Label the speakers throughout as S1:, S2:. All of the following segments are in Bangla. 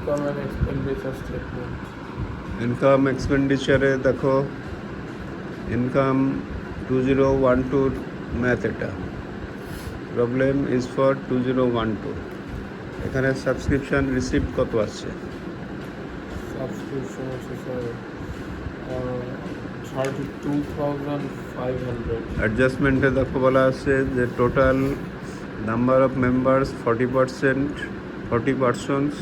S1: Income and expenditure statement.
S2: Income এক্সপেন্ডিচারে দেখো ইনকাম 2012 ম্যাথ, এটা প্রবলেম ইজ ফর 2012। এখানে সাবস্ক্রিপশান রিসিপ্ট কত আসছে?
S1: সাবস্ক্রিপশন হচ্ছে স্যার 32,500।
S2: অ্যাডজাস্টমেন্টে দেখো বলা আছে যে total number of members 40 persons,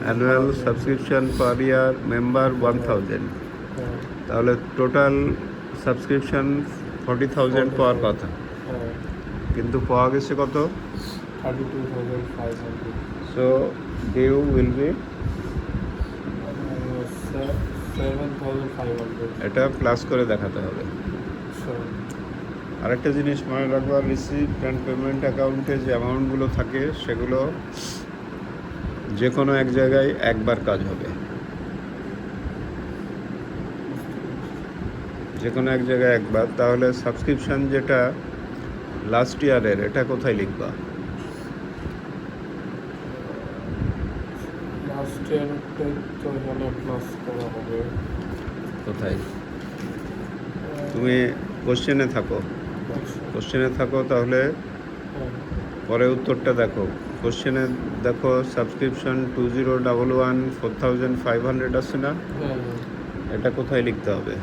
S2: annual subscription per year member 1000। তাহলে টোটাল সাবস্ক্রিপশান 40,000 পাওয়ার কথা, কিন্তু পাওয়া গেছে কত?
S1: 32,500।
S2: So due will be
S1: 7,500।
S2: এটা প্লাস করে দেখাতে হবে। আরেকটা জিনিস মনে রাখবা, রিসিপ্ট অ্যান্ড পেমেন্ট অ্যাকাউন্টে যে অ্যামাউন্টগুলো থাকে সেগুলো যে কোনো এক জায়গায় একবার কাজ হবে, যে কোনো এক জায়গায় একবার। তাহলে সাবস্ক্রিপশান যেটা লাস্ট ইয়ারের, এটা কোথায় লিখবা?
S1: লাস্ট ইয়ারটা তো এখানে প্লাস করা হবে।
S2: কোথায়? তুমি কোশ্চেনে থাকো, তাহলে পরে উত্তরটা দেখো। কোশ্চেনে দেখো সাবস্ক্রিপশন 2011 4,500 আছে না? এটা কোথায় লিখতে হবে?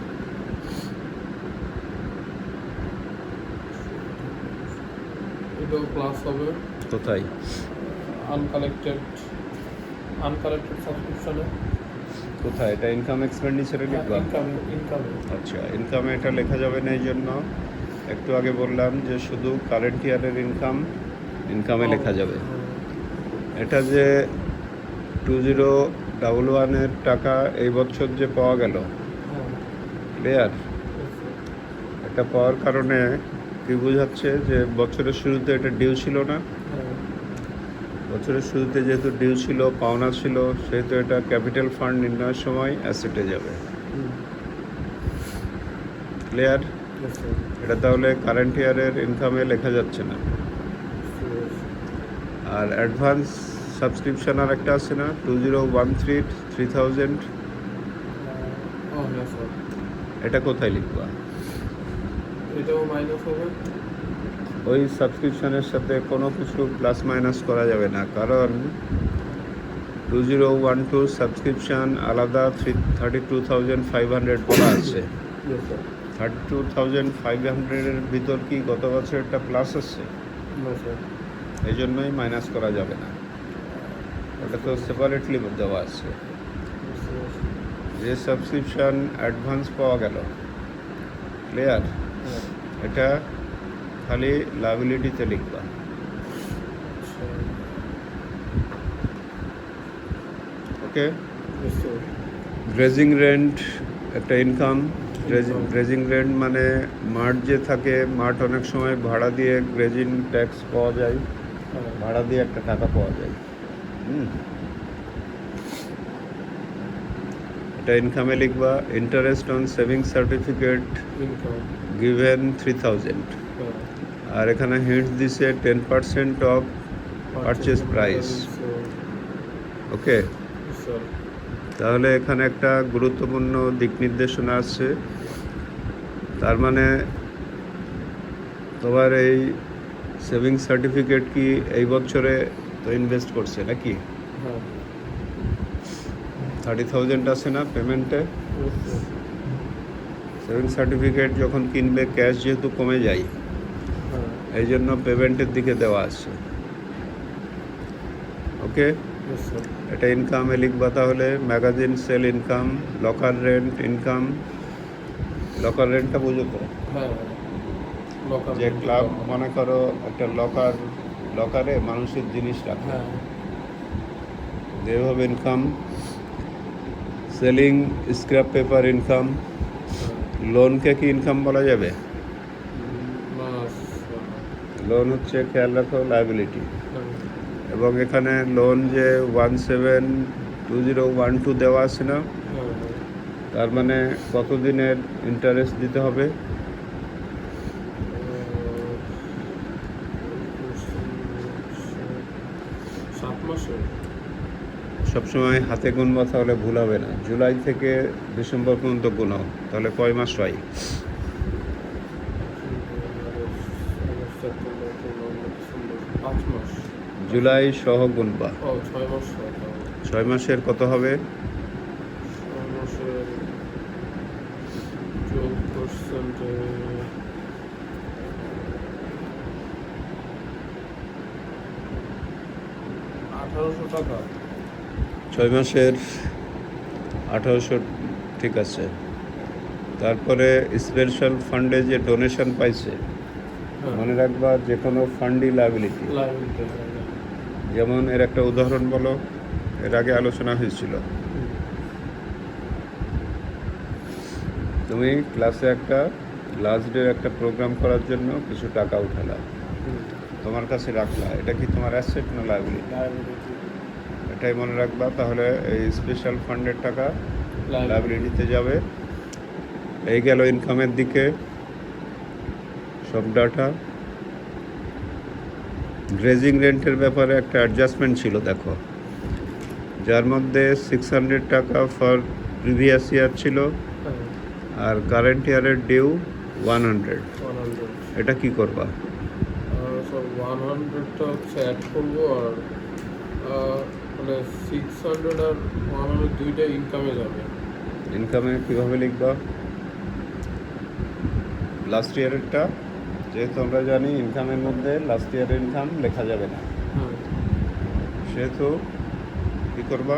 S1: এটাও প্লাস হবে।
S2: কোথায়?
S1: আনকালেক্টেড সাবস্ক্রিপশনে।
S2: কোথায়? এটা ইনকাম এক্সপেন্ডিচারে লিখবা?
S1: ইনকামে।
S2: আচ্ছা, ইনকামে এটা লেখা যাবে না, এই জন্য একটু আগে বললাম যে শুধু কারেন্ট ইয়ারের ইনকামে লেখা যাবে। এটা যে 2011-এর টাকা এই বছর যে পাওয়া গেল, ক্লিয়ার? এটা পাওয়ার কারণে কি বোঝাচ্ছে যে বছরের শুরুতে এটা ডিউ ছিল না? বছরের শুরুতে যেহেতু ডিউ ছিল, পাওনা ছিল, সেহেতু এটা ক্যাপিটাল ফান্ড নির্ণয়ের সময় অ্যাসেটে যাবে। ক্লিয়ার? এটা তাহলে কারেন্ট ইয়ারের ইনকামে লেখা যাচ্ছে না। আর অ্যাডভান্স সাবস্ক্রিপশন আর একটা আছে না, 2013 3,000, এটা কোথায় লিখবা?
S1: এটাও মাইনাস হবে।
S2: ওই সাবস্ক্রিপশনের সাথে কোনো কিছু প্লাস মাইনাস করা যাবে না, কারণ 2012 সাবস্ক্রিপশান আলাদা 32,500 বলা আছে। 32,500-এর ভিতর কি গত বছর একটা প্লাস আছে? এই জন্যই মাইনাস করা যাবে না, ওটা তো সেপারেটলি দেওয়া আছে। যে সাবস্ক্রিপশান অ্যাডভান্স পাওয়া গেল, ক্লিয়ার? এটা খালি লায়াবিলিটিতে লিখবা। ওকে? গ্রেজিং রেন্ট একটা ইনকাম। গ্রেজিং রেন্ট মানে মাঠ যে থাকে, মাঠ অনেক সময় ভাড়া দিয়ে গ্রেজিং ট্যাক্স পাওয়া যায়, ভাড়া দিয়ে একটা টাকা পাওয়া যায়। এটা ইনকামে লিখবা। Interest on savings certificate given 3,000, আর এখানে হিন্ট দিছে 10% অফ পারচেজ প্রাইস। ওকে, তাহলে এখানে একটা গুরুত্বপূর্ণ দিক নির্দেশনা আছে। তার মানে তোমার এই সেভিংস সার্টিফিকেট কি এই বছরে তো ইনভেস্ট করছে নাকি? 30,000 আছে না পেমেন্টে? সেভিংস সার্টিফিকেট যখন কিনবে, ক্যাশ যেহেতু কমে যায়, এই জন্য পেমেন্টের দিকে দেওয়া আছে। ওকে, এটা ইনকামে লিখবা। তাহলে magazine sale income, locker rent income. Locker রেন্টটা বুঝো তো? যে ক্লাব মনে করো একটা লকারে মানুষের জিনিস রাখে, they have income. Selling scrap paper income. লোনকে কি ইনকাম বলা যাবে? লোন হচ্ছে, খেয়াল রাখো, লায়াবিলিটি। এবং এখানে লোন যে 172012 দেওয়া আছে না, তার মানে কতদিনের ইন্টারেস্ট দিতে হবে?
S1: 7 মাসের।
S2: সবসময় হাতে গুনবা, তাহলে ভুল হবে না। জুলাই থেকে ডিসেম্বর পর্যন্ত গুনো, তাহলে কয় মাস হয়?
S1: সেপ্টেম্বর, অক্টোবর, ডিসেম্বর, 5 মাস।
S2: জুলাই সহ গুনবা।
S1: 6 মাস হয়।
S2: 6 মাসের কত হবে?
S1: 6 মাসের 12% 1800 টাকা।
S2: 6 মাসের 1800, ঠিক আছে। তারপরে স্পেশাল ফান্ডে যে ডোনেশন পাইছে, মনে রাখবা যে কোনো ফান্ডই লায়াবিলিটি। যেমন এর একটা উদাহরণ বলো, এর আগে আলোচনা হয়েছিল। তুমি ক্লাসে একটা লাস্ট ডে একটা প্রোগ্রাম করার জন্য কিছু টাকা উঠালা, তোমার কাছে রাখলা, এটা কি তোমার অ্যাসেট না লায়াবিলিটি? এটাই মনে রাখবা। তাহলে এই স্পেশাল ফান্ডের টাকা লায়াবিলিটিতে যাবে। এই গেল ইনকামের দিকে সব ডাটা। গ্রেজিং রেন্টের ব্যাপারে একটা অ্যাডজাস্টমেন্ট ছিল, দেখো, যার মধ্যে 600 টাকা ফর প্রিভিয়াস ইয়ার ছিল, আর কারেন্ট ইয়ারের ডিউ 100। এটা কি করবা?
S1: 100টা হচ্ছে অ্যাড করবো, আর মানে 600 আর 100 দুইটা ইনকামে যাবে।
S2: ইনকামে কিভাবে লিখবা? লাস্ট ইয়ারেরটা, যেহেতু আমরা জানি ইনকামের মধ্যে লাস্ট ইয়ারের ইনকাম লেখা যাবে না, সেহেতু কী করবা?